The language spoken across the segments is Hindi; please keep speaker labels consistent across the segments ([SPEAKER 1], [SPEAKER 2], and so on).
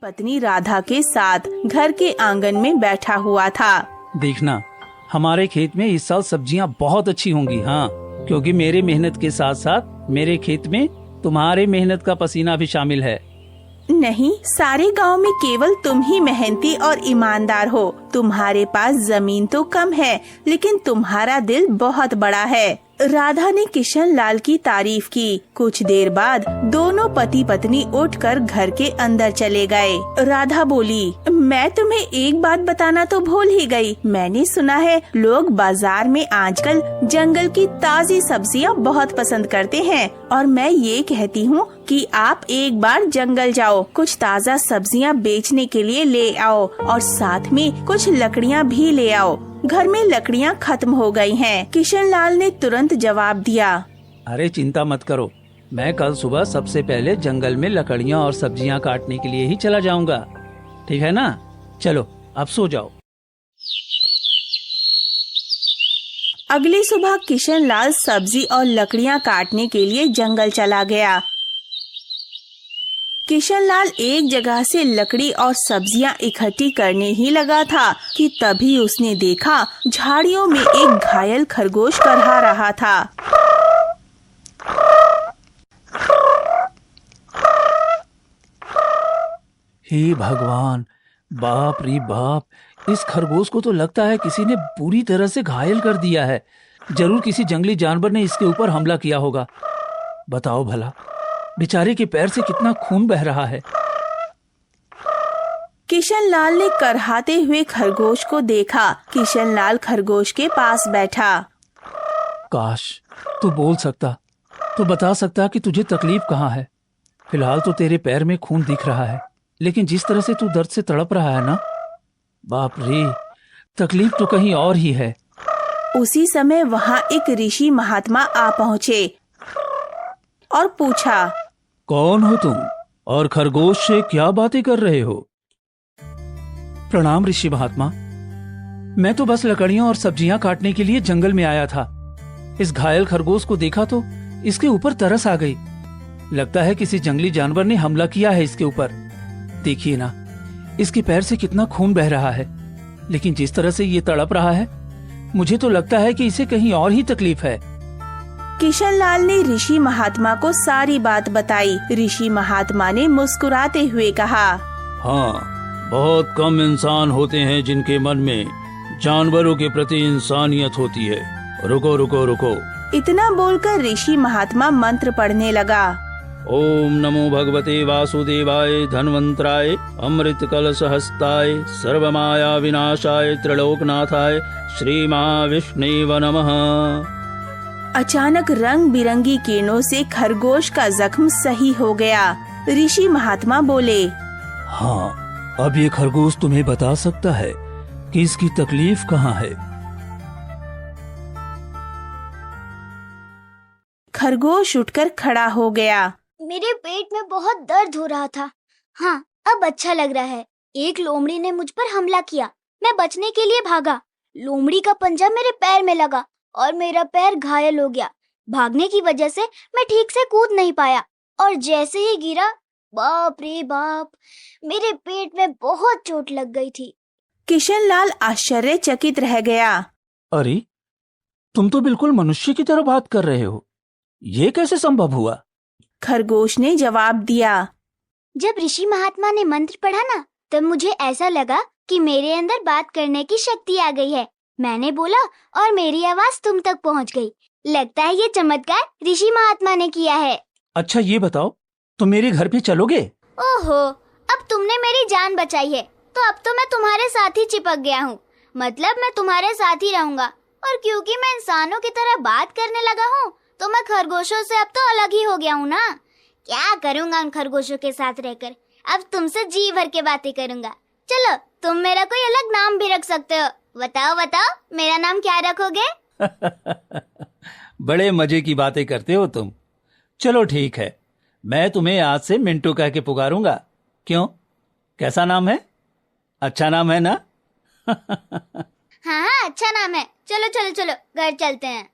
[SPEAKER 1] पत्नी राधा के साथ घर के आंगन में बैठा हुआ था।
[SPEAKER 2] देखना, हमारे खेत में इस साल सब्जियां बहुत अच्छी होंगी। हाँ, क्योंकि मेरे मेहनत के साथ साथ मेरे खेत में तुम्हारे मेहनत का पसीना भी शामिल है।
[SPEAKER 1] नहीं, सारे गांव में केवल तुम ही मेहनती और ईमानदार हो। तुम्हारे पास जमीन तो कम है, लेकिन तुम्हारा दिल बहुत बड़ा है। राधा ने किशन लाल की तारीफ की। कुछ देर बाद दोनों पति पत्नी उठकर घर के अंदर चले गए। राधा बोली, मैं तुम्हें एक बात बताना तो भूल ही गई। मैंने सुना है लोग बाजार में आजकल जंगल की ताज़ी सब्जियां बहुत पसंद करते हैं, और मैं ये कहती हूँ कि आप एक बार जंगल जाओ, कुछ ताज़ा सब्जियां बेचने के लिए ले आओ, और साथ में कुछ लकड़ियाँ भी ले आओ। घर में लकड़ियाँ खत्म हो गई हैं। किशन लाल ने तुरंत जवाब दिया,
[SPEAKER 2] अरे चिंता मत करो, मैं कल सुबह सबसे पहले जंगल में लकड़ियाँ और सब्जियाँ काटने के लिए ही चला जाऊंगा। ठीक है ना? चलो अब सो जाओ।
[SPEAKER 1] अगली सुबह किशन लाल सब्जी और लकड़ियाँ काटने के लिए जंगल चला गया। किशन लाल एक जगह से लकड़ी और सब्जियां इकट्ठी करने ही लगा था कि तभी उसने देखा झाड़ियों में एक घायल खरगोश करहा रहा था।
[SPEAKER 2] हे भगवान, बाप रे बाप, इस खरगोश को तो लगता है किसी ने पूरी तरह से घायल कर दिया है। जरूर किसी जंगली जानवर ने इसके ऊपर हमला किया होगा। बताओ भला, बेचारे के पैर से कितना खून बह रहा है।
[SPEAKER 1] किशन लाल ने करहाते हुए खरगोश को देखा। किशन लाल खरगोश के पास बैठा।
[SPEAKER 2] काश तू बोल सकता, तू बता सकता कि तुझे तकलीफ कहाँ है। फिलहाल तो तेरे पैर में खून दिख रहा है, लेकिन जिस तरह से तू दर्द से तड़प रहा है ना, बाप रे, तकलीफ तो कहीं और ही है।
[SPEAKER 1] उसी समय वहाँ एक ऋषि महात्मा आ पहुँचे और पूछा,
[SPEAKER 2] कौन हो तुम और खरगोश से क्या बातें कर रहे हो? प्रणाम ऋषि महात्मा, मैं तो बस लकड़ियां और सब्जियां काटने के लिए जंगल में आया था। इस घायल खरगोश को देखा तो इसके ऊपर तरस आ गई। लगता है किसी जंगली जानवर ने हमला किया है इसके ऊपर। देखिए ना, इसके पैर से कितना खून बह रहा है, लेकिन जिस तरह से ये तड़प रहा है, मुझे तो लगता है कि इसे कहीं और ही तकलीफ है।
[SPEAKER 1] किशन लाल ने ऋषि महात्मा को सारी बात बताई। ऋषि महात्मा ने मुस्कुराते हुए कहा,
[SPEAKER 2] हाँ, बहुत कम इंसान होते हैं जिनके मन में जानवरों के प्रति इंसानियत होती है। रुको रुको रुको।
[SPEAKER 1] इतना बोलकर ऋषि महात्मा मंत्र पढ़ने लगा।
[SPEAKER 2] ओम नमो भगवते वासुदेवाय धन्वंतराय अमृत कलश हस्ताय सर्वमाया विनाशाय त्रिलोकनाथाय श्री महाविष्णुवे नमः।
[SPEAKER 1] अचानक रंग बिरंगी किरणों से खरगोश का जख्म सही हो गया। ऋषि महात्मा बोले,
[SPEAKER 2] हाँ, अब ये खरगोश तुम्हें बता सकता है कि इसकी तकलीफ कहाँ है।
[SPEAKER 1] खरगोश उठकर खड़ा हो गया।
[SPEAKER 3] मेरे पेट में बहुत दर्द हो रहा था। हाँ, अब अच्छा लग रहा है। एक लोमड़ी ने मुझ पर हमला किया। मैं बचने के लिए भागा। लोमड़ी का पंजा मेरे पैर में लगा और मेरा पैर घायल हो गया। भागने की वजह से मैं ठीक से कूद नहीं पाया, और जैसे ही गिरा, बाप रे बाप, मेरे पेट में बहुत चोट लग गई थी।
[SPEAKER 1] किशन लाल आश्चर्यचकित रह गया।
[SPEAKER 2] अरे, तुम तो बिल्कुल मनुष्य की तरह बात कर रहे हो। ये कैसे संभव हुआ?
[SPEAKER 1] खरगोश ने जवाब दिया,
[SPEAKER 3] जब ऋषि महात्मा ने मंत्र पढ़ा ना, तब मुझे ऐसा लगा कि मेरे अंदर बात करने की शक्ति आ गई है। मैंने बोला और मेरी आवाज तुम तक पहुंच गई। लगता है ये चमत्कार ऋषि महात्मा ने किया है।
[SPEAKER 2] अच्छा ये बताओ, तुम मेरे घर पे चलोगे?
[SPEAKER 3] ओहो, अब तुमने मेरी जान बचाई है, तो अब तो मैं तुम्हारे साथ ही चिपक गया हूँ। मतलब मैं तुम्हारे साथ ही रहूँगा। और क्योंकि मैं इंसानों की तरह बात करने लगा हूँ, तो मैं खरगोशों से अब तो अलग ही हो गया हूँ ना। क्या करूँगा उन खरगोशों के साथ रहकर? अब तुमसे जी भर के बातें करूँगा। चलो, तुम मेरा कोई अलग नाम भी रख सकते हो। बताओ बताओ, मेरा नाम क्या रखोगे?
[SPEAKER 2] बड़े मजे की बातें करते हो तुम। चलो ठीक है, मैं तुम्हें आज से मिंटू कह के पुकारूंगा। क्यों, कैसा नाम है? अच्छा नाम है ना?
[SPEAKER 3] हाँ हाँ, अच्छा नाम है। चलो चलो चलो, घर चलते हैं।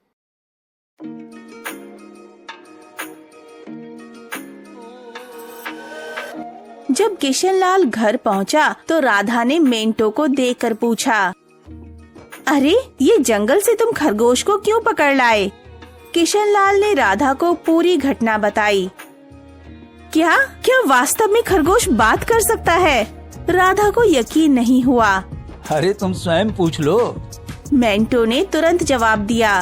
[SPEAKER 1] जब किशनलाल घर पहुंचा तो राधा ने मेंटो को देखकर पूछा, अरे ये जंगल से तुम खरगोश को क्यों पकड़ लाए? किशनलाल ने राधा को पूरी घटना बताई। क्या क्या वास्तव में खरगोश बात कर सकता है? राधा को यकीन नहीं हुआ।
[SPEAKER 2] अरे तुम स्वयं पूछ लो।
[SPEAKER 1] मेंटो ने तुरंत जवाब दिया।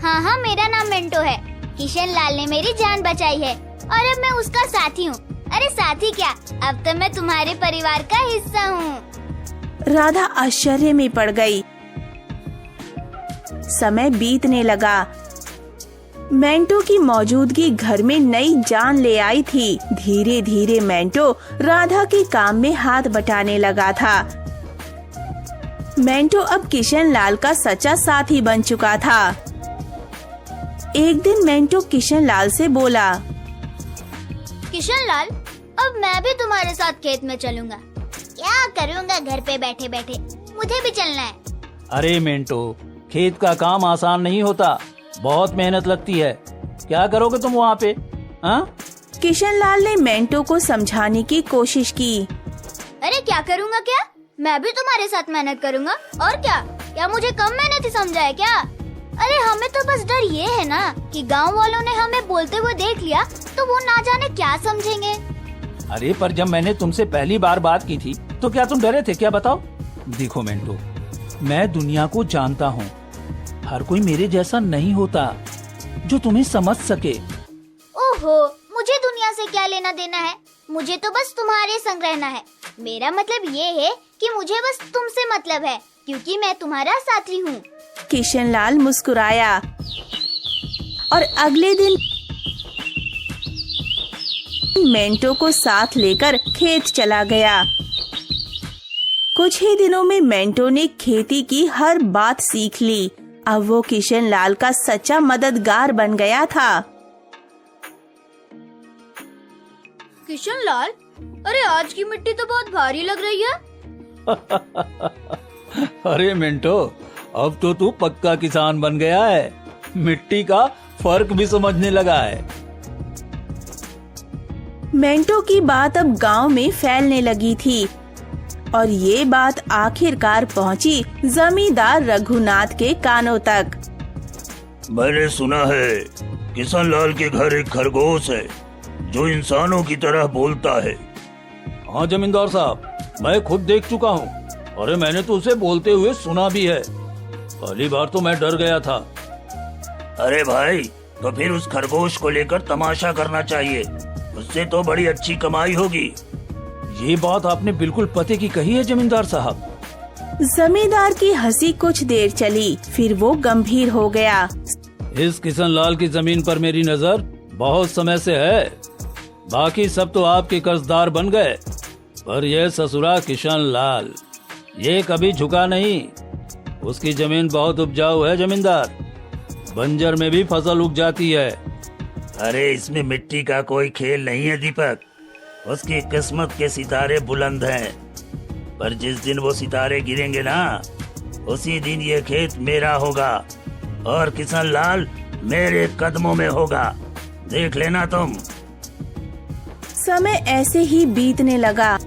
[SPEAKER 3] हाँ, मेरा नाम मेंटो है। किशनलाल ने मेरी जान बचाई है और अब मैं उसका साथी हूँ। अरे साथी क्या, अब तो मैं तुम्हारे परिवार का हिस्सा हूँ।
[SPEAKER 1] राधा आश्चर्य में पड़ गई। समय बीतने लगा। मेंटो की मौजूदगी घर में नई जान ले आई थी। धीरे धीरे मेंटो राधा के काम में हाथ बटाने लगा था। मेंटो अब किशनलाल का सच्चा साथी बन चुका था। एक दिन मेंटो किशनलाल से बोला,
[SPEAKER 3] किशनलाल, अब मैं भी तुम्हारे साथ खेत में चलूंगा। क्या करूंगा घर पे बैठे बैठे, मुझे भी चलना है।
[SPEAKER 2] अरे मेंटो, खेत का काम आसान नहीं होता, बहुत मेहनत लगती है। क्या करोगे तुम वहाँ पे? हाँ?
[SPEAKER 1] किशनलाल ने मेंटो को समझाने की कोशिश की।
[SPEAKER 3] अरे क्या करूँगा क्या, मैं भी तुम्हारे साथ मेहनत करूँगा। और क्या मुझे कम मेहनती समझा है क्या? अरे हमें तो बस डर ये है ना कि गांव वालों ने हमें बोलते हुए देख लिया तो वो ना जाने क्या समझेंगे।
[SPEAKER 2] अरे पर जब मैंने तुमसे पहली बार बात की थी तो क्या तुम डरे थे? क्या बताओ। देखो मेंटो, मैं दुनिया को जानता हूँ। हर कोई मेरे जैसा नहीं होता जो तुम्हें समझ सके।
[SPEAKER 3] ओहो, मुझे दुनिया से क्या लेना देना है? मुझे तो बस तुम्हारे संग रहना है। मेरा मतलब ये है कि मुझे बस तुमसे मतलब है, क्योंकि मैं तुम्हारा साथी हूँ।
[SPEAKER 1] किशनलाल मुस्कुराया और अगले दिन मेंटो को साथ लेकर खेत चला गया। कुछ ही दिनों में मेंटो ने खेती की हर बात सीख ली। अब वो किशनलाल का सच्चा मददगार बन गया था।
[SPEAKER 3] किशनलाल, अरे आज की मिट्टी तो बहुत भारी लग रही है।
[SPEAKER 2] अरे मेंटो, अब तो तू पक्का किसान बन गया है। मिट्टी का फर्क भी समझने लगा है।
[SPEAKER 1] मेंटो की बात अब गांव में फैलने लगी थी और ये बात आखिरकार पहुंची जमींदार रघुनाथ के कानों तक।
[SPEAKER 4] मैंने सुना है किशनलाल के घर एक खरगोश है जो इंसानों की तरह बोलता है।
[SPEAKER 2] हाँ जमींदार साहब, मैं खुद देख चुका हूँ। अरे मैंने तो उसे बोलते हुए सुना भी है। पहली बार तो मैं डर गया था।
[SPEAKER 4] अरे भाई, तो फिर उस खरगोश को लेकर तमाशा करना चाहिए, उससे तो बड़ी अच्छी कमाई होगी।
[SPEAKER 2] ये बात आपने बिल्कुल पते की कही है जमींदार साहब।
[SPEAKER 1] जमींदार की हंसी कुछ देर चली, फिर वो गंभीर हो गया।
[SPEAKER 2] इस किशनलाल की जमीन पर मेरी नजर बहुत समय से है। बाकी सब तो आपके कर्जदार बन गए, पर यह ससुरा किशनलाल ये कभी झुका नहीं। उसकी जमीन बहुत उपजाऊ है जमींदार, बंजर में भी फसल उग जाती है।
[SPEAKER 4] अरे इसमें मिट्टी का कोई खेल नहीं है दीपक। उसकी किस्मत के सितारे बुलंद हैं, पर जिस दिन वो सितारे गिरेंगे ना, उसी दिन ये खेत मेरा होगा और किशनलाल मेरे कदमों में होगा। देख लेना तुम।
[SPEAKER 1] समय ऐसे ही बीतने लगा।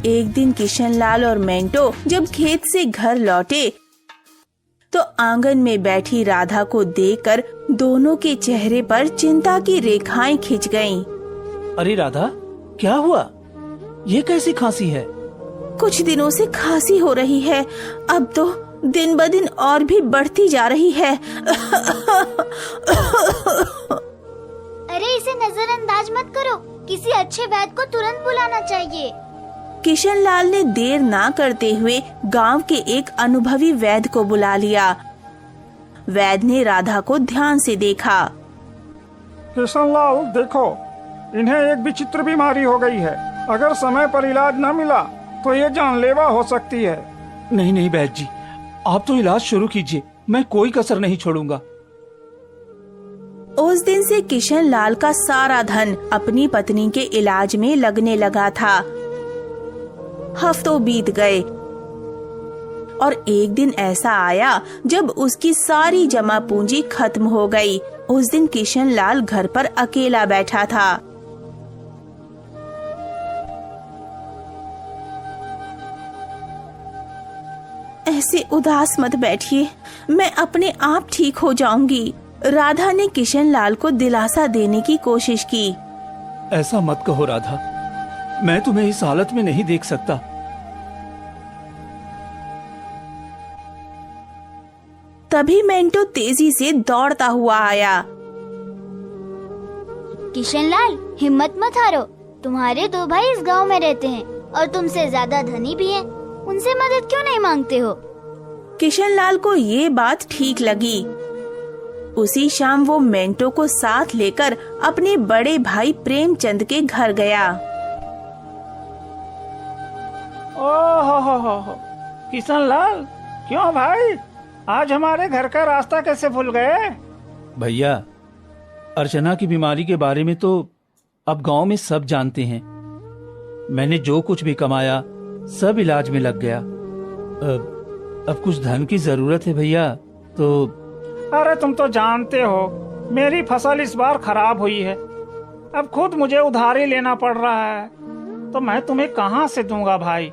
[SPEAKER 1] एक दिन किशनलाल और मेंटो जब खेत से घर लौटे तो आंगन में बैठी राधा को देखकर दोनों के चेहरे पर चिंता की रेखाएं खिंच गईं।
[SPEAKER 2] अरे राधा, क्या हुआ? ये कैसी खांसी है?
[SPEAKER 1] कुछ दिनों से खांसी हो रही है, अब तो दिन ब दिन और भी बढ़ती जा रही है।
[SPEAKER 3] अरे इसे नजरअंदाज मत करो, किसी अच्छे वैद्य को तुरंत बुलाना चाहिए।
[SPEAKER 1] किशनलाल ने देर ना करते हुए गांव के एक अनुभवी वैद्य को बुला लिया। वैद्य ने राधा को ध्यान से देखा।
[SPEAKER 5] किशनलाल, देखो, इन्हें एक विचित्र बीमारी हो गई है। अगर समय पर इलाज न मिला तो ये जानलेवा हो सकती है।
[SPEAKER 2] नहीं नहीं वैद्य जी, आप तो इलाज शुरू कीजिए, मैं कोई कसर नहीं छोड़ूंगा।
[SPEAKER 1] उस दिन से किशनलाल का सारा धन अपनी पत्नी के इलाज में लगने लगा था। हफ्तों बीत गए और एक दिन ऐसा आया जब उसकी सारी जमा पूंजी खत्म हो गई। उस दिन किशनलाल घर पर अकेला बैठा था। ऐसे उदास मत बैठिए, मैं अपने आप ठीक हो जाऊंगी। राधा ने किशन लाल को दिलासा देने की कोशिश की।
[SPEAKER 2] ऐसा मत कहो राधा, मैं तुम्हें इस हालत में नहीं देख सकता।
[SPEAKER 1] तभी मेंटो तेजी से दौड़ता हुआ आया।
[SPEAKER 3] किशन लाल, हिम्मत मत हारो। तुम्हारे दो भाई इस गांव में रहते हैं और तुमसे ज्यादा धनी भी हैं। उनसे मदद क्यों नहीं मांगते हो?
[SPEAKER 1] किशन लाल को ये बात ठीक लगी। उसी शाम वो मेंटो को साथ लेकर अपने बड़े भाई प्रेमचंद के घर गया।
[SPEAKER 5] ओहो, किशन लाल, क्यों भाई, आज हमारे घर का रास्ता कैसे भूल गए?
[SPEAKER 2] भैया, अर्चना की बीमारी के बारे में तो अब गांव में सब जानते हैं। मैंने जो कुछ भी कमाया सब इलाज में लग गया। अब कुछ धन की जरूरत है भैया, तो
[SPEAKER 5] अरे तुम तो जानते हो मेरी फसल इस बार खराब हुई है। अब खुद मुझे उधारी लेना पड़ रहा है, तो मैं तुम्हें कहाँ से दूंगा भाई?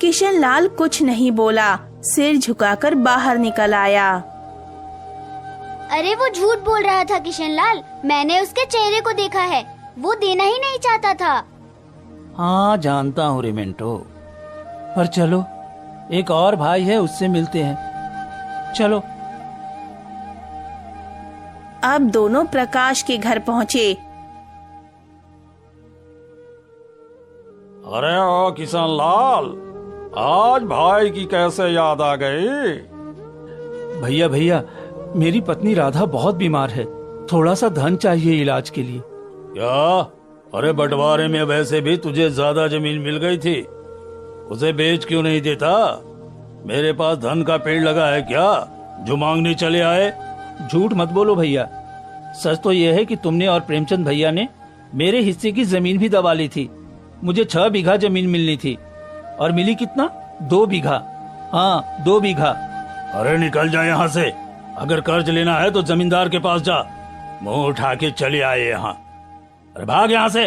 [SPEAKER 1] किशन लाल कुछ नहीं बोला, सिर झुकाकर बाहर निकल आया।
[SPEAKER 3] अरे वो झूठ बोल रहा था किशन लाल, मैंने उसके चेहरे को देखा है, वो देना ही नहीं चाहता था।
[SPEAKER 2] हाँ जानता हूँ रे मिंटो, पर चलो एक और भाई है, उससे मिलते हैं, चलो।
[SPEAKER 1] अब दोनों प्रकाश के घर पहुँचे।
[SPEAKER 5] अरे ओ किशन लाल, आज भाई की कैसे याद आ गई?
[SPEAKER 2] भैया, मेरी पत्नी राधा बहुत बीमार है, थोड़ा सा धन चाहिए इलाज के लिए।
[SPEAKER 4] क्या? अरे बंटवारे में वैसे भी तुझे ज्यादा जमीन मिल गई थी, उसे बेच क्यों नहीं देता? मेरे पास धन का पेड़ लगा है क्या जो मांगने चले आए?
[SPEAKER 2] झूठ मत बोलो भैया, सच तो यह है कि तुमने और प्रेमचंद भैया ने मेरे हिस्से की जमीन भी दबा ली थी। मुझे 6 बीघा जमीन मिलनी थी और मिली कितना? 2 बीघा। हाँ, 2 बीघा।
[SPEAKER 4] अरे निकल जा यहाँ से, अगर कर्ज लेना है तो जमींदार के पास जा, मुंह उठा के चले आए यहाँ। अरे भाग यहाँ से।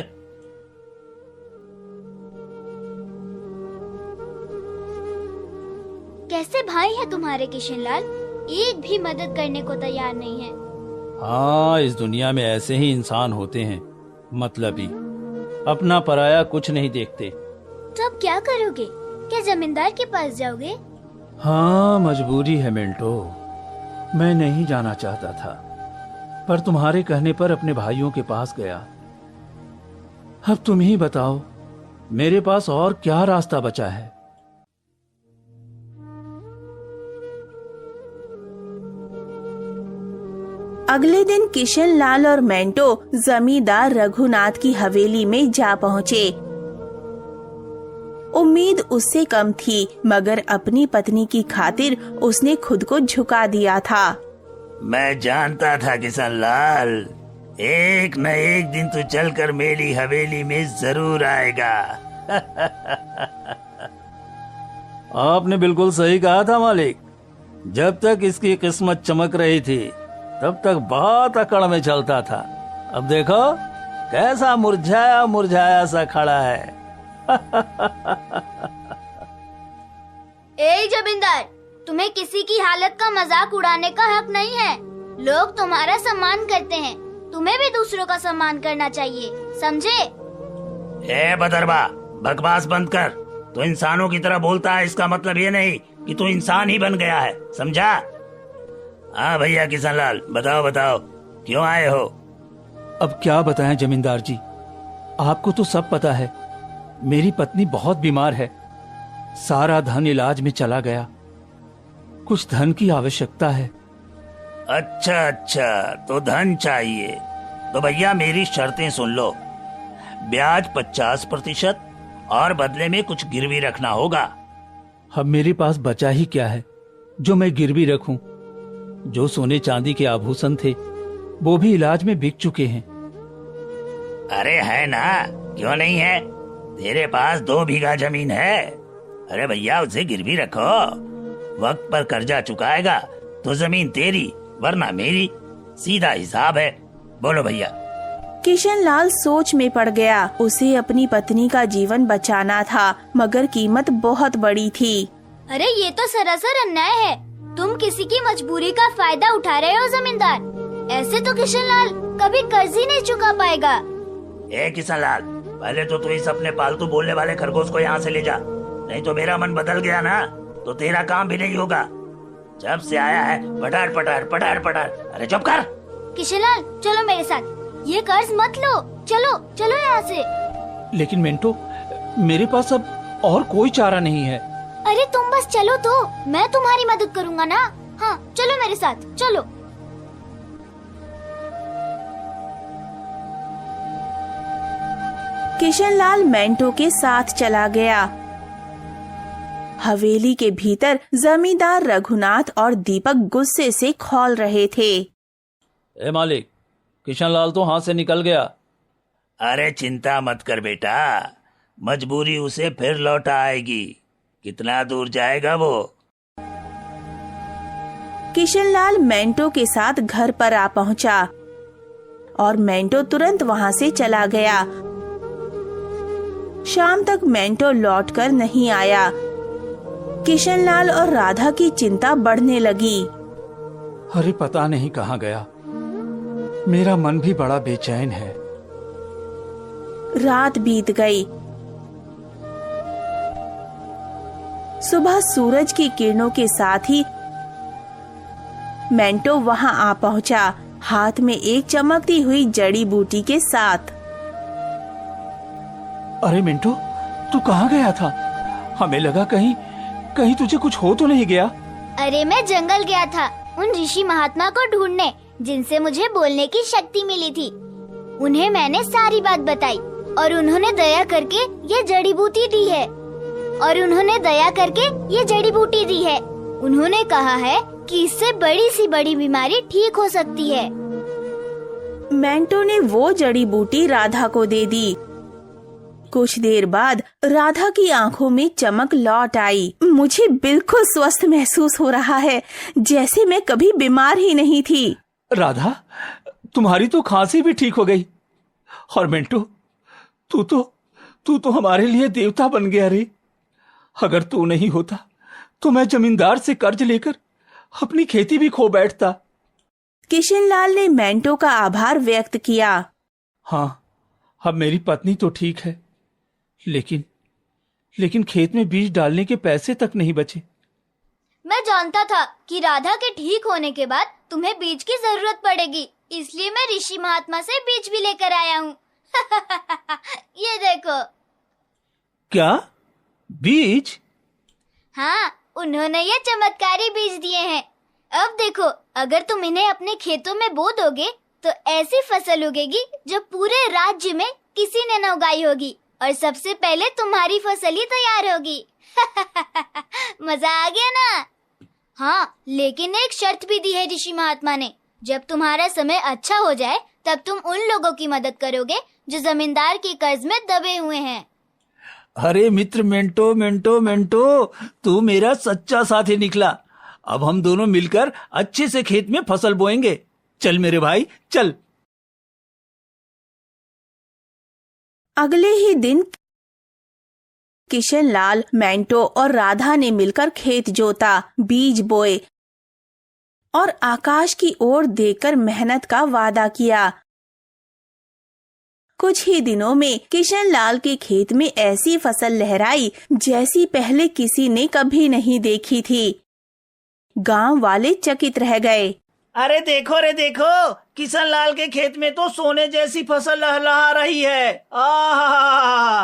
[SPEAKER 3] कैसे भाई है तुम्हारे किशन लाल, एक भी मदद करने को तैयार नहीं है।
[SPEAKER 2] हाँ, इस दुनिया में ऐसे ही इंसान होते हैं, मतलबी, अपना पराया कुछ नहीं देखते।
[SPEAKER 3] तो अब क्या करोगे? क्या जमींदार के पास जाओगे?
[SPEAKER 2] हाँ, मजबूरी है मिंटो, मैं नहीं जाना चाहता था, पर तुम्हारे कहने पर अपने भाइयों के पास गया। अब तुम ही बताओ, मेरे पास और क्या रास्ता बचा है?
[SPEAKER 1] अगले दिन किशन लाल और मेंटो जमींदार रघुनाथ की हवेली में जा पहुँचे। उम्मीद उससे कम थी, मगर अपनी पत्नी की खातिर उसने खुद को झुका दिया था।
[SPEAKER 4] मैं जानता था किशन लाल, एक न एक दिन तू चलकर मेरी हवेली में जरूर आएगा।
[SPEAKER 2] आपने बिल्कुल सही कहा था मालिक, जब तक इसकी किस्मत चमक रही थी तब तक बहुत अकड़ में चलता था। अब देखो कैसा मुरझाया मुरझाया सा खड़ा है।
[SPEAKER 3] ए जमींदार, तुम्हें किसी की हालत का मजाक उड़ाने का हक नहीं है। लोग तुम्हारा सम्मान करते हैं, तुम्हें भी दूसरों का सम्मान करना चाहिए, समझे?
[SPEAKER 4] ए बदरबा, बकवास बंद कर। तू इंसानों की तरह बोलता है, इसका मतलब ये नहीं कि तू इंसान ही बन गया है, समझा? हाँ भैया किशन लाल, बताओ बताओ, क्यों आए हो?
[SPEAKER 2] अब क्या बताएं जमींदार जी, आपको तो सब पता है, मेरी पत्नी बहुत बीमार है, सारा धन इलाज में चला गया, कुछ धन की आवश्यकता है।
[SPEAKER 4] अच्छा, तो धन चाहिए तो भैया मेरी शर्तें सुन लो। ब्याज 50% और बदले में कुछ गिरवी रखना होगा।
[SPEAKER 2] अब मेरे पास बचा ही क्या है जो मैं गिरवी रखूं? जो सोने चांदी के आभूषण थे वो भी इलाज में बिक चुके हैं।
[SPEAKER 4] अरे है ना, क्यों नहीं है? तेरे पास 2 बीघा जमीन है। अरे भैया उसे गिरवी रखो, वक्त पर कर्जा चुकाएगा तो जमीन तेरी वरना मेरी, सीधा हिसाब है। बोलो भैया।
[SPEAKER 1] किशन लाल सोच में पड़ गया। उसे अपनी पत्नी का जीवन बचाना था, मगर कीमत बहुत बड़ी थी।
[SPEAKER 3] अरे ये तो सरासर अन्याय है। तुम किसी की मजबूरी का फायदा उठा रहे हो जमींदार। ऐसे तो किशनलाल कभी कर्ज ही नहीं चुका पाएगा।
[SPEAKER 4] ए किशनलाल, पहले तो तू इस अपने पालतू बोलने वाले खरगोश को यहाँ से ले जा, नहीं तो मेरा मन बदल गया ना तो तेरा काम भी नहीं होगा। जब से आया है पटार पटार पटार पटार। अरे चुप कर।
[SPEAKER 3] किशनलाल चलो मेरे साथ, ये कर्ज मत लो। चलो चलो यहाँ से।
[SPEAKER 2] लेकिन मिंटो, मेरे पास अब और कोई चारा नहीं है।
[SPEAKER 3] अरे तुम बस चलो तो, मैं तुम्हारी मदद करूँगा ना। हाँ चलो मेरे साथ, चलो।
[SPEAKER 1] किशनलाल मेंटो के साथ चला गया। हवेली के भीतर जमींदार रघुनाथ और दीपक गुस्से से खौल रहे थे।
[SPEAKER 2] ए मालिक, किशनलाल तो हाथ से निकल गया।
[SPEAKER 4] अरे चिंता मत कर बेटा, मजबूरी उसे फिर लौट आएगी। कितना दूर जाएगा वो?
[SPEAKER 1] किशनलाल मेंटो के साथ घर पर आ पहुंचा और मेंटो तुरंत वहां से चला गया। शाम तक मेंटो लौटकर नहीं आया। किशनलाल और राधा की चिंता बढ़ने लगी।
[SPEAKER 2] अरे पता नहीं कहाँ गया। मेरा मन भी बड़ा बेचैन है।
[SPEAKER 1] रात बीत गई। सुबह सूरज की किरणों के साथ ही मेंटो वहां आ पहुंचा, हाथ में एक चमकती हुई जड़ी बूटी के साथ।
[SPEAKER 2] अरे मिंटो, तू कहाँ गया था? हमें लगा कहीं कहीं तुझे कुछ हो तो नहीं गया।
[SPEAKER 3] अरे मैं जंगल गया था उन ऋषि महात्मा को ढूंढने जिनसे मुझे बोलने की शक्ति मिली थी। उन्हें मैंने सारी बात बताई और उन्होंने दया करके ये जड़ी बूटी दी है। उन्होंने कहा है कि इससे बड़ी सी बड़ी बीमारी ठीक हो सकती है।
[SPEAKER 1] मेंटो ने वो जड़ी बूटी राधा को दे दी। कुछ देर बाद राधा की आंखों में चमक लौट आई। मुझे बिल्कुल स्वस्थ महसूस हो रहा है, जैसे मैं कभी बीमार ही नहीं थी।
[SPEAKER 2] राधा, तुम्हारी तो खांसी भी ठीक हो गई। और मिंटो, तू तो हमारे लिए देवता बन गया रे। अगर तू नहीं होता तो मैं जमींदार से कर्ज लेकर अपनी खेती भी खो बैठता।
[SPEAKER 1] किशनलाल ने मेंटो का आभार व्यक्त किया।
[SPEAKER 2] हाँ, अब मेरी पत्नी तो ठीक है, लेकिन खेत में बीज डालने के पैसे तक नहीं बचे।
[SPEAKER 3] मैं जानता था कि राधा के ठीक होने के बाद तुम्हें बीज की जरूरत पड़ेगी, इसलिए मैं ऋषि महात्मा से बीज भी लेकर आया हूँ। ये देखो।
[SPEAKER 2] क्या बीज?
[SPEAKER 3] हाँ, उन्होंने ये चमत्कारी बीज दिए हैं। अब देखो, अगर तुम इन्हें अपने खेतों में बो दोगे तो ऐसी फसल उगेगी जो पूरे राज्य में किसी ने न उगाई होगी, और सबसे पहले तुम्हारी फसल ही तैयार होगी। मजा आ गया ना? हाँ, लेकिन एक शर्त भी दी है ऋषि महात्मा ने। जब तुम्हारा समय अच्छा हो जाए तब तुम उन लोगों की मदद करोगे जो जमींदार के कर्ज में दबे हुए हैं।
[SPEAKER 2] अरे मित्र मेंटो, तू मेरा सच्चा साथी निकला। अब हम दोनों मिलकर अच्छे से खेत में फसल बोएंगे। चल मेरे भाई, चल।
[SPEAKER 1] अगले ही दिन किशनलाल, मेंटो और राधा ने मिलकर खेत जोता, बीज बोए और आकाश की ओर देखकर मेहनत का वादा किया। कुछ ही दिनों में किशनलाल के खेत में ऐसी फसल लहराई जैसी पहले किसी ने कभी नहीं देखी थी। गांव वाले चकित रह गए।
[SPEAKER 5] अरे देखो रे देखो, किशनलाल के खेत में तो सोने जैसी फसल लहलहा रही है। आहा!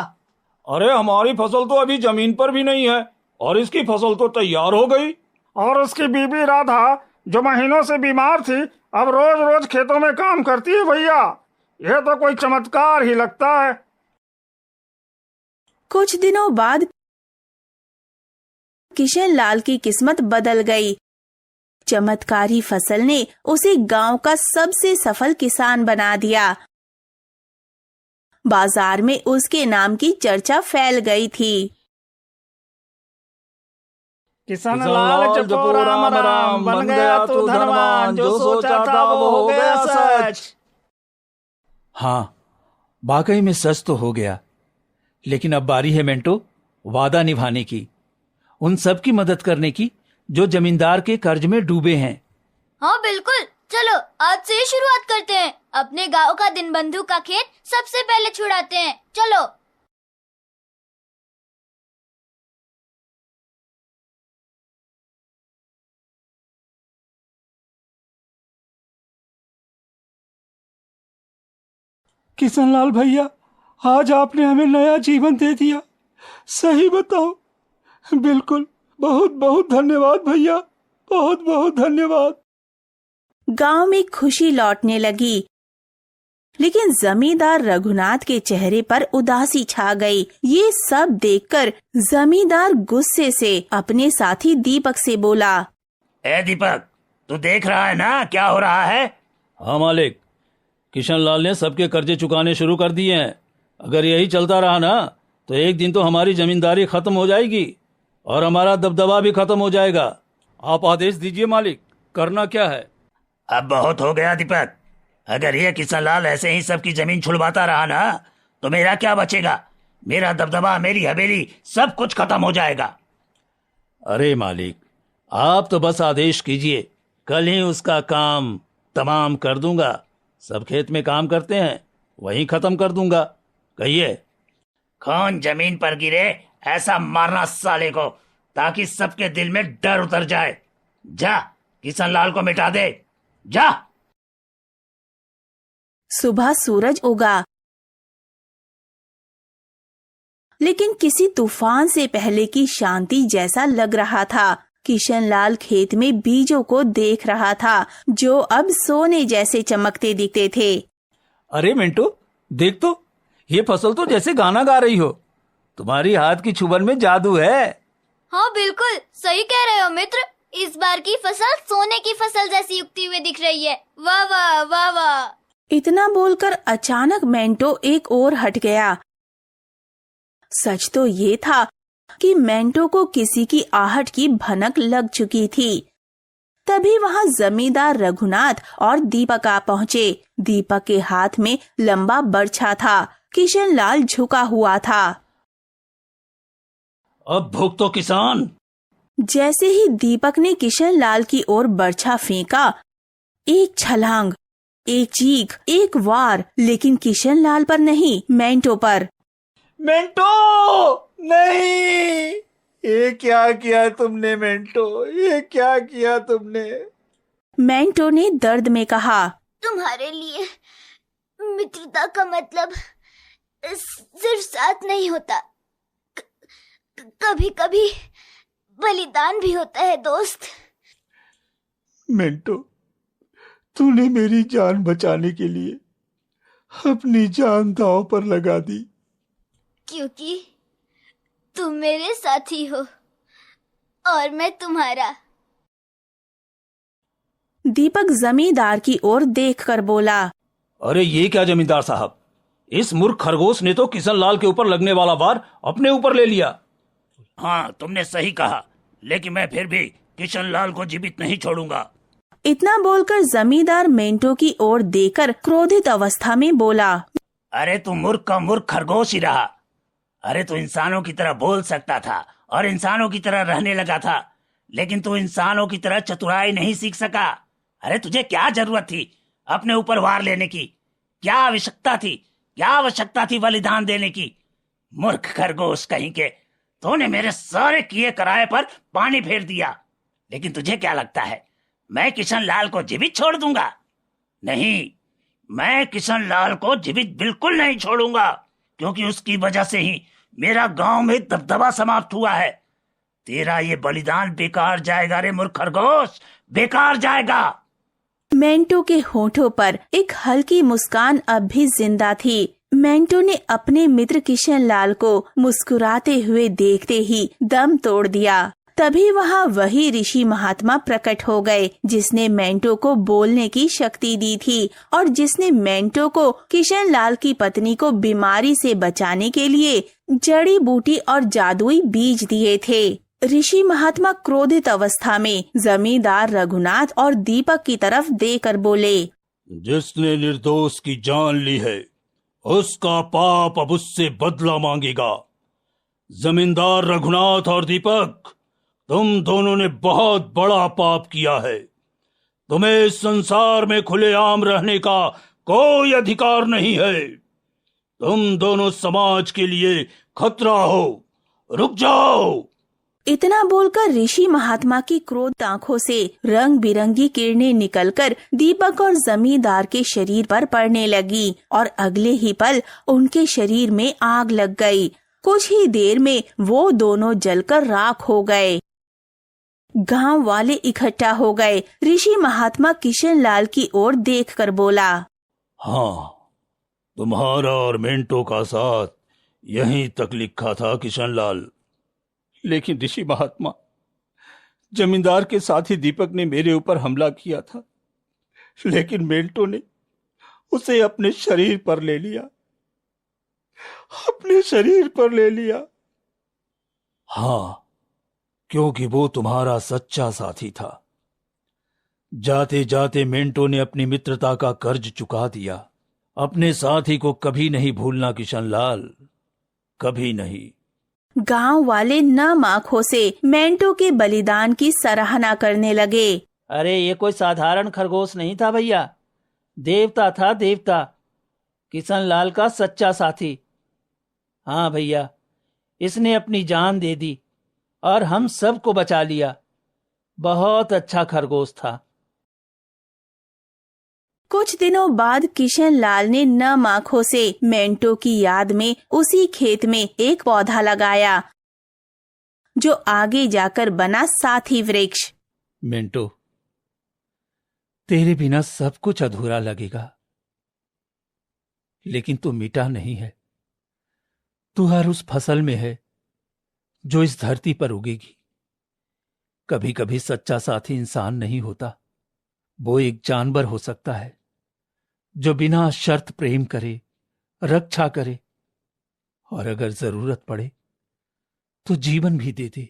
[SPEAKER 2] अरे हमारी फसल तो अभी जमीन पर भी नहीं है और इसकी फसल तो तैयार हो गई।
[SPEAKER 5] और उसकी बीबी राधा जो महीनों से बीमार थी, अब रोज रोज खेतों में काम करती है। भैया, यह तो कोई चमत्कार ही लगता है।
[SPEAKER 1] कुछ दिनों बाद किशनलाल की किस्मत बदल गई। चमत्कारी फसल ने उसे गांव का सबसे सफल किसान बना दिया। बाजार में उसके नाम की चर्चा फैल गई थी।
[SPEAKER 5] किशनलाल जपो राम राम, बन गया तो धनवान, जो सोचा था वो हो गया सच।
[SPEAKER 2] हाँ, वाकई में सच तो हो गया, लेकिन अब बारी है मेंटो वादा निभाने की। उन सब की मदद करने की जो जमींदार के कर्ज में डूबे हैं।
[SPEAKER 3] हाँ बिल्कुल, चलो आज से ही शुरुआत करते हैं। अपने गांव का दीनबंधु का खेत सबसे पहले छुड़ाते हैं, चलो।
[SPEAKER 5] किशनलाल भैया, आज आपने हमें नया जीवन दे दिया। सही बताओ, बिल्कुल, बहुत बहुत धन्यवाद भैया, बहुत बहुत धन्यवाद।
[SPEAKER 1] गांव में खुशी लौटने लगी, लेकिन जमींदार रघुनाथ के चेहरे पर उदासी छा गई। ये सब देखकर जमींदार गुस्से से अपने साथी दीपक से बोला,
[SPEAKER 4] ए दीपक, तू देख रहा है ना क्या हो रहा है?
[SPEAKER 2] हाँ मालिक, किशनलाल ने सबके कर्जे चुकाने शुरू कर दिए हैं। अगर यही चलता रहा ना तो एक दिन तो हमारी जमींदारी खत्म हो जाएगी और हमारा दबदबा भी खत्म हो जाएगा। आप आदेश दीजिए मालिक, करना क्या है?
[SPEAKER 4] अब बहुत हो गया दीपक। अगर ये किशनलाल ऐसे ही सबकी जमीन छुड़वाता रहा ना तो मेरा क्या बचेगा? मेरा दबदबा, मेरी हवेली, सब कुछ खत्म हो जाएगा।
[SPEAKER 2] अरे मालिक, आप तो बस आदेश कीजिए, कल ही उसका काम तमाम कर दूंगा। सब खेत में काम करते हैं, वहीं खत्म कर दूंगा। कहिए।
[SPEAKER 4] कौन जमीन पर गिरे ऐसा मारना साले को, ताकि सबके दिल में डर उतर जाए। जा, किशनलाल को मिटा दे, जा।
[SPEAKER 1] सुबह सूरज उगा, लेकिन किसी तूफान से पहले की शांति जैसा लग रहा था। किशनलाल खेत में बीजों को देख रहा था, जो अब सोने जैसे चमकते दिखते थे।
[SPEAKER 2] अरे मिंटू, देख तो, ये फसल तो जैसे गाना गा रही हो। तुम्हारी हाथ की छुबन में जादू है।
[SPEAKER 3] हाँ बिल्कुल, सही कह रहे हो मित्र। इस बार की फसल सोने की फसल जैसी उगती हुई दिख रही है। वाह वाह वाह वाह।
[SPEAKER 1] इतना बोलकर अचानक मेंटो एक ओर हट गया। सच तो ये था कि मेंटो को किसी की आहट की भनक लग चुकी थी। तभी वहां जमींदार रघुनाथ और दीपक आ पहुँचे। दीपक के हाथ में लंबा बर्छा था। किशनलाल झुका हुआ था।
[SPEAKER 2] अब भूख तो किसान।
[SPEAKER 1] जैसे ही दीपक ने किशनलाल की ओर बर्छा फेंका, एक छलांग, एक चीख, एक वार, लेकिन किशनलाल पर नहीं, मेंटो पर।
[SPEAKER 5] मेंटो, नहीं, ये क्या किया तुमने मेंटो, ये क्या किया तुमने?
[SPEAKER 1] मेंटो ने दर्द में कहा,
[SPEAKER 3] तुम्हारे लिए मित्रता का मतलब सिर्फ साथ नहीं होता, कभी कभी बलिदान भी होता है दोस्त।
[SPEAKER 5] मेंटो, तूने मेरी जान बचाने के लिए अपनी जान दांव पर लगा दी।
[SPEAKER 3] क्योंकि तुम मेरे साथी हो और मैं तुम्हारा।
[SPEAKER 1] दीपक जमींदार की ओर देखकर बोला,
[SPEAKER 2] अरे ये क्या जमींदार साहब, इस मूर्ख खरगोश ने तो किशनलाल के ऊपर लगने वाला वार अपने ऊपर ले लिया।
[SPEAKER 4] हाँ, तुमने सही कहा, लेकिन मैं फिर भी किशनलाल को जीवित नहीं छोड़ूंगा।
[SPEAKER 1] इतना बोलकर जमींदार मेंटो की ओर देखकर क्रोधित अवस्था में बोला,
[SPEAKER 4] अरे तू मूर्ख का मूर्ख खरगोश ही रहा। अरे तू इंसानों की तरह बोल सकता था और इंसानों की तरह रहने लगा था, लेकिन तू इंसानों की तरह चतुराई नहीं सीख सका। अरे तुझे क्या जरूरत थी अपने ऊपर वार लेने की? क्या आवश्यकता थी बलिदान देने की? मूर्ख खरगोश कहीं के, तूने मेरे सारे किए कराए पर पानी फेर दिया। लेकिन तुझे क्या लगता है मैं किशनलाल को जीवित छोड़ दूंगा? नहीं, मैं किशनलाल को जीवित बिल्कुल नहीं छोड़ूंगा, क्योंकि उसकी वजह से ही मेरा गांव में दबदबा समाप्त हुआ है। तेरा ये बलिदान बेकार जाएगा रे मूर्ख खरगोश, बेकार जाएगा।
[SPEAKER 1] मेंटो के होठों पर एक हल्की मुस्कान अब भी जिंदा थी। मेंटो ने अपने मित्र किशनलाल को मुस्कुराते हुए देखते ही दम तोड़ दिया। तभी वहाँ वही ऋषि महात्मा प्रकट हो गए, जिसने मेंटो को बोलने की शक्ति दी थी और जिसने मेंटो को किशनलाल की पत्नी को बीमारी से बचाने के लिए जड़ी बूटी और जादुई बीज दिए थे। ऋषि महात्मा क्रोधित अवस्था में जमींदार रघुनाथ और दीपक की तरफ देखकर बोले,
[SPEAKER 2] जिसने निर्दोष की जान ली है उसका पाप अब उससे बदला मांगेगा। जमींदार रघुनाथ और दीपक,
[SPEAKER 4] तुम दोनों ने बहुत बड़ा पाप किया है। तुम्हें इस संसार में खुलेआम रहने का कोई अधिकार नहीं है। तुम दोनों समाज के लिए खतरा हो। रुक जाओ।
[SPEAKER 1] इतना बोलकर ऋषि महात्मा की क्रोध आंखों से रंग बिरंगी किरणें निकलकर दीपक और जमींदार के शरीर पर पड़ने लगी और अगले ही पल उनके शरीर में आग लग गई। कुछ ही देर में वो दोनों जलकर राख हो गए। गांव वाले इकट्ठा हो गए। ऋषि महात्मा किशन लाल की ओर देखकर बोला,
[SPEAKER 4] हाँ, तुम्हारा और मिंटो का साथ यहीं तक लिखा था किशन लाल।
[SPEAKER 5] लेकिन ऋषि महात्मा, जमींदार के साथी दीपक ने मेरे ऊपर हमला किया था, लेकिन मेल्टो ने उसे अपने शरीर पर ले लिया। अपने शरीर पर ले लिया।
[SPEAKER 4] हाँ, क्योंकि वो तुम्हारा सच्चा साथी था। जाते जाते मिंटो ने अपनी मित्रता का कर्ज चुका दिया। अपने साथी को कभी नहीं भूलना किशन लाल, कभी नहीं।
[SPEAKER 1] गांव वाले नम आंखों से मेंटो के बलिदान की सराहना करने लगे।
[SPEAKER 2] अरे ये कोई साधारण खरगोश नहीं था भैया, देवता था, देवता। किशन लाल का सच्चा साथी। हाँ भैया, इसने अपनी जान दे दी और हम सबको बचा लिया। बहुत अच्छा खरगोश था।
[SPEAKER 1] कुछ दिनों बाद किशन लाल ने नम आंखों से मेंटो की याद में उसी खेत में एक पौधा लगाया जो आगे जाकर बना साथी वृक्ष।
[SPEAKER 2] मिंटो, तेरे बिना सब कुछ अधूरा लगेगा, लेकिन तू मिटा नहीं है। तू हर उस फसल में है जो इस धरती पर उगेगी। कभी कभी सच्चा साथी इंसान नहीं होता, वो एक जानवर हो सकता है जो बिना शर्त प्रेम करे, रक्षा करे और अगर जरूरत पड़े तो जीवन भी दे दे।